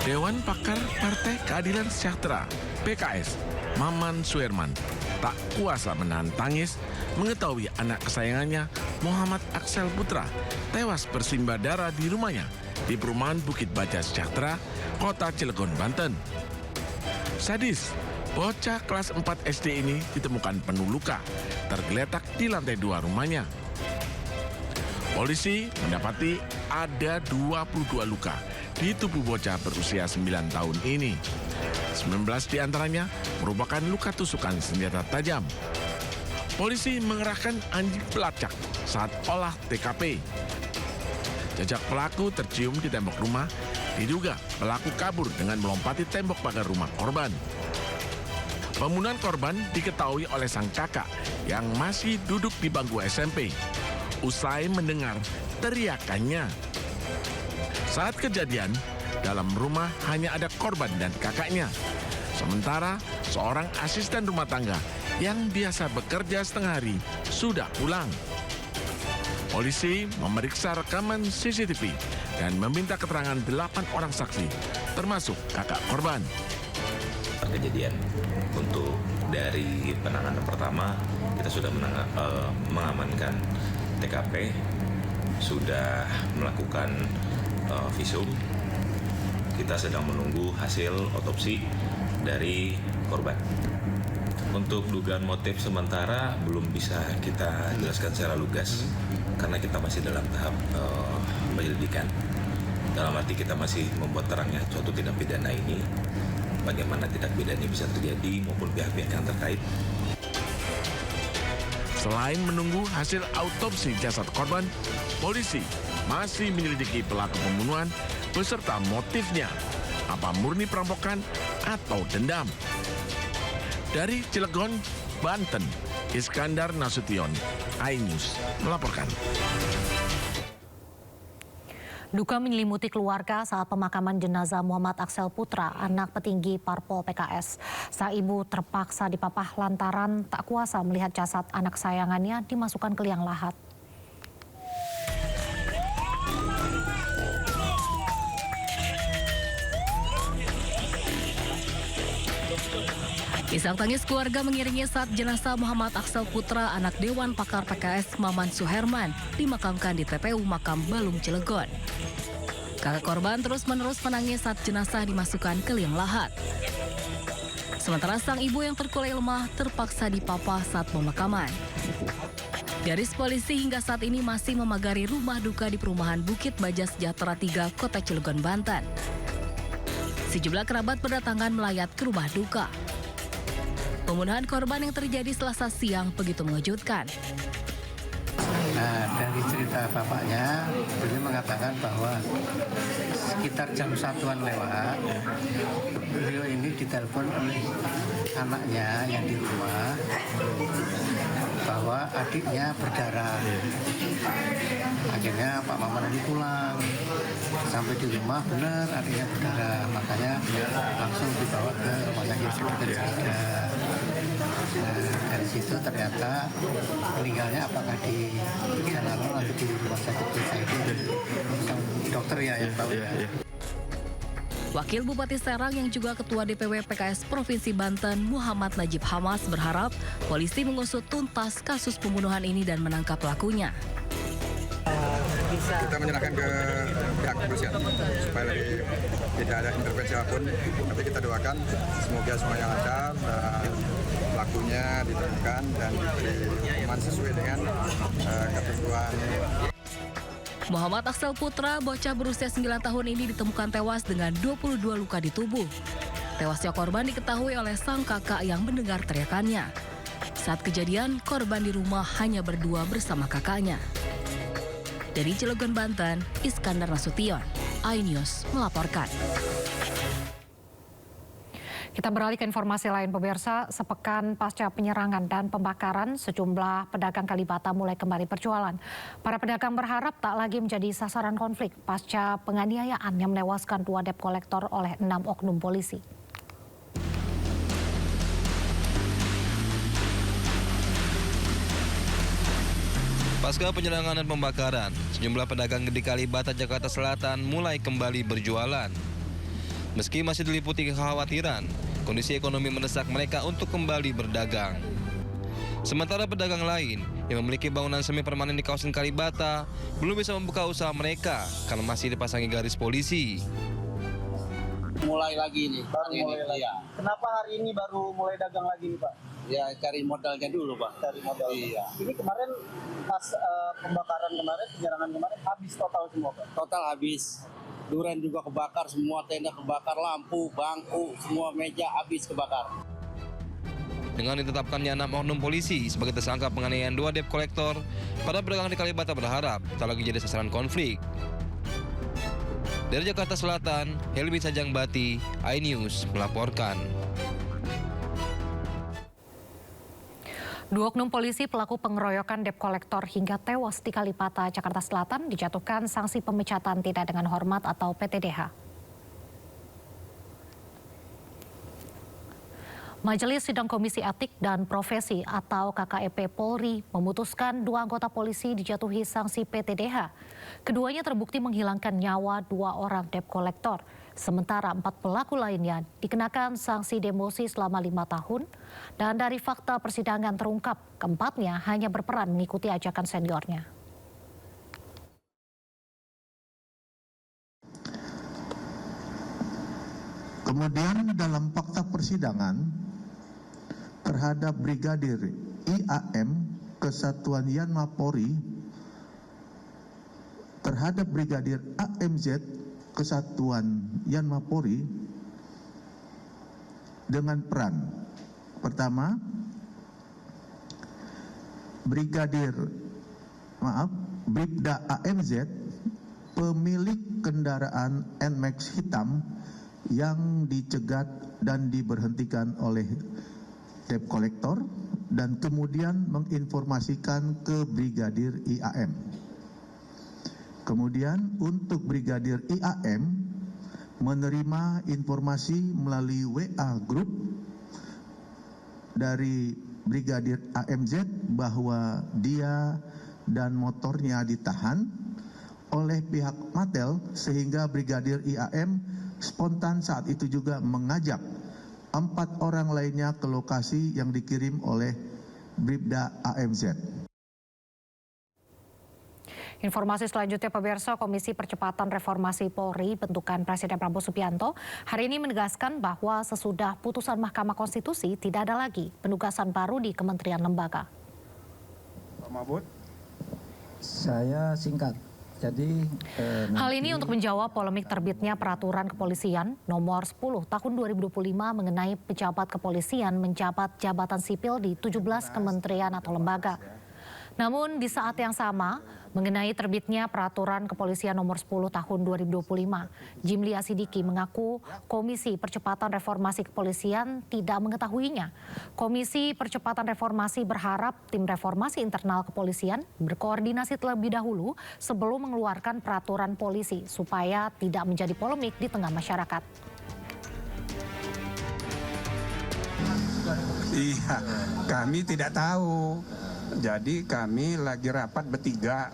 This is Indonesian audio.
Dewan Pakar Partai Keadilan Sejahtera (PKS) Maman Suherman tak kuasa menahan tangis mengetahui anak kesayangannya Muhammad Aksel Putra tewas bersimbah darah di rumahnya di perumahan Bukit Baja Sejahtera, Kota Cilegon, Banten. Sadis, bocah kelas 4 SD ini ditemukan penuh luka, tergeletak di lantai 2 rumahnya. Polisi mendapati ada 22 luka di tubuh bocah berusia 9 tahun ini. 19 diantaranya merupakan luka tusukan senjata tajam. Polisi mengerahkan anjing pelacak saat olah TKP. Jejak pelaku tercium di tembok rumah. Diduga pelaku kabur dengan melompati tembok pagar rumah korban. Pembunuhan korban diketahui oleh sang kakak yang masih duduk di bangku SMP. Usai mendengar teriakannya. Saat kejadian, dalam rumah hanya ada korban dan kakaknya. Sementara seorang asisten rumah tangga yang biasa bekerja setengah hari sudah pulang. Polisi memeriksa rekaman CCTV dan meminta keterangan 8 orang saksi, termasuk kakak korban. Kejadian untuk dari penanganan pertama, kita sudah mengamankan TKP, sudah melakukan visum. Kita sedang menunggu hasil otopsi dari korban. Untuk dugaan motif sementara belum bisa kita jelaskan secara lugas karena kita masih dalam tahap penyelidikan. Dalam arti kita masih membuat terangnya suatu tindak pidana ini, bagaimana tindak pidana ini bisa terjadi maupun pihak-pihak yang terkait. Selain menunggu hasil autopsi jasad korban, polisi masih menyelidiki pelaku pembunuhan beserta motifnya, apa murni perampokan atau dendam. Dari Cilegon, Banten, Iskandar Nasution, iNews melaporkan. Duka menyelimuti keluarga saat pemakaman jenazah Muhammad Aksel Putra, anak petinggi Parpol PKS. Sang ibu terpaksa dipapah lantaran tak kuasa melihat jasad anak sayangannya dimasukkan ke liang lahat. Isak tangis keluarga mengiringi saat jenazah Muhammad Aksel Putra, anak Dewan Pakar PKS Maman Suherman, dimakamkan di TPU Makam Balung, Cilegon. Kakak korban terus-menerus menangis saat jenazah dimasukkan ke liang lahat. Sementara sang ibu yang terkulai lemah terpaksa dipapah saat pemakaman. Garis polisi hingga saat ini masih memagari rumah duka di perumahan Bukit Baja Sejahtera 3, Kota Cilegon, Banten. Sejumlah kerabat berdatangan melayat ke rumah duka. Pembunuhan korban yang terjadi Selasa siang begitu mengejutkan. Nah, dari cerita bapaknya, beliau mengatakan bahwa sekitar jam 1-an lewat, beliau ini ditelepon oleh anaknya yang di rumah bahwa adiknya berdarah. Akhirnya Pak Maman ini pulang, sampai di rumah benar adiknya berdarah, makanya langsung dibawa ke rumah sakit Sejahtera. Dari situ ternyata meninggalnya apakah di Jalanan atau di rumah sakit desa itu dokter ya yang tahu ya. Wakil Bupati Serang yang juga Ketua DPW PKS Provinsi Banten, Muhammad Najib Hamas, berharap polisi mengusut tuntas kasus pembunuhan ini dan menangkap pelakunya. Kita menyerahkan ke pihak kepolisian supaya tidak ada intervensi apapun. Tapi kita doakan semoga semuanya lancar dan pelakunya ditemukan dan diberi hukuman sesuai dengan ketentuan. Muhammad Aksel Putra, bocah berusia 9 tahun ini ditemukan tewas dengan 22 luka di tubuh. Tewasnya korban diketahui oleh sang kakak yang mendengar teriakannya. Saat kejadian, korban di rumah hanya berdua bersama kakaknya. Dari Cilegon, Banten, Iskandar Nasution, iNews melaporkan. Kita beralih ke informasi lain, pemirsa. Sepekan pasca penyerangan dan pembakaran, sejumlah pedagang Kalibata mulai kembali berjualan. Para pedagang berharap tak lagi menjadi sasaran konflik pasca penganiayaan yang menewaskan 2 debt kolektor oleh 6 oknum polisi. Pasca penyerangan dan pembakaran, sejumlah pedagang di Kalibata, Jakarta Selatan mulai kembali berjualan. Meski masih diliputi kekhawatiran, kondisi ekonomi mendesak mereka untuk kembali berdagang. Sementara pedagang lain yang memiliki bangunan semi permanen di kawasan Kalibata belum bisa membuka usaha mereka karena masih dipasangi garis polisi. Mulai lagi nih. Mulai lagi. Iya. Kenapa hari ini baru mulai dagang lagi nih Pak? Ya cari modalnya dulu Pak. Cari modal. Iya. Ini kemarin pas pembakaran kemarin, penyerangan kemarin habis total semua Pak? Total habis. Duren juga kebakar, semua tenda kebakar, lampu, bangku, semua meja habis kebakar. Dengan ditetapkannya 6 oknum polisi sebagai tersangka penganiayaan 2 debt kolektor, para pedagang di Kalibata berharap tak lagi jadi sasaran konflik. Dari Jakarta Selatan, Helmi Sajangbati, iNews melaporkan. 2 oknum polisi pelaku pengeroyokan debt kolektor hingga tewas di Kalibata, Jakarta Selatan dijatuhkan sanksi pemecatan tidak dengan hormat atau PTDH. Majelis Sidang Komisi Etik dan Profesi atau KKEP Polri memutuskan 2 anggota polisi dijatuhi sanksi PTDH. Keduanya terbukti menghilangkan nyawa 2 orang debt kolektor. Sementara 4 pelaku lainnya dikenakan sanksi demosi selama 5 tahun. Dan dari fakta persidangan terungkap, keempatnya hanya berperan mengikuti ajakan seniornya. Kemudian dalam fakta persidangan terhadap Brigadir IAM Kesatuan Yanma Polri terhadap Brigadir AMZ Kesatuan Yanma Polri dengan peran pertama Bribda AMZ pemilik kendaraan NMAX hitam yang dicegat dan diberhentikan oleh debt kolektor dan kemudian menginformasikan ke Brigadir IAM. Kemudian untuk Brigadir IAM menerima informasi melalui WA Group dari Brigadir AMZ bahwa dia dan motornya ditahan oleh pihak Matel sehingga Brigadir IAM spontan saat itu juga mengajak 4 orang lainnya ke lokasi yang dikirim oleh Bribda AMZ. Informasi selanjutnya, pemirsa, Komisi Percepatan Reformasi Polri bentukan Presiden Prabowo Subianto hari ini menegaskan bahwa sesudah putusan Mahkamah Konstitusi tidak ada lagi penugasan baru di kementerian lembaga. Pak Mahfud. Saya singkat. Jadi, hal ini untuk menjawab polemik terbitnya peraturan kepolisian nomor 10 tahun 2025 mengenai pejabat kepolisian menjabat jabatan sipil di 17 kementerian atau lembaga. Namun di saat yang sama mengenai terbitnya peraturan kepolisian nomor 10 tahun 2025, Jimli Asidiki mengaku Komisi Percepatan Reformasi Kepolisian tidak mengetahuinya. Komisi Percepatan Reformasi berharap tim reformasi internal kepolisian berkoordinasi terlebih dahulu sebelum mengeluarkan peraturan polisi supaya tidak menjadi polemik di tengah masyarakat. Iya, kami tidak tahu. Jadi kami lagi rapat bertiga.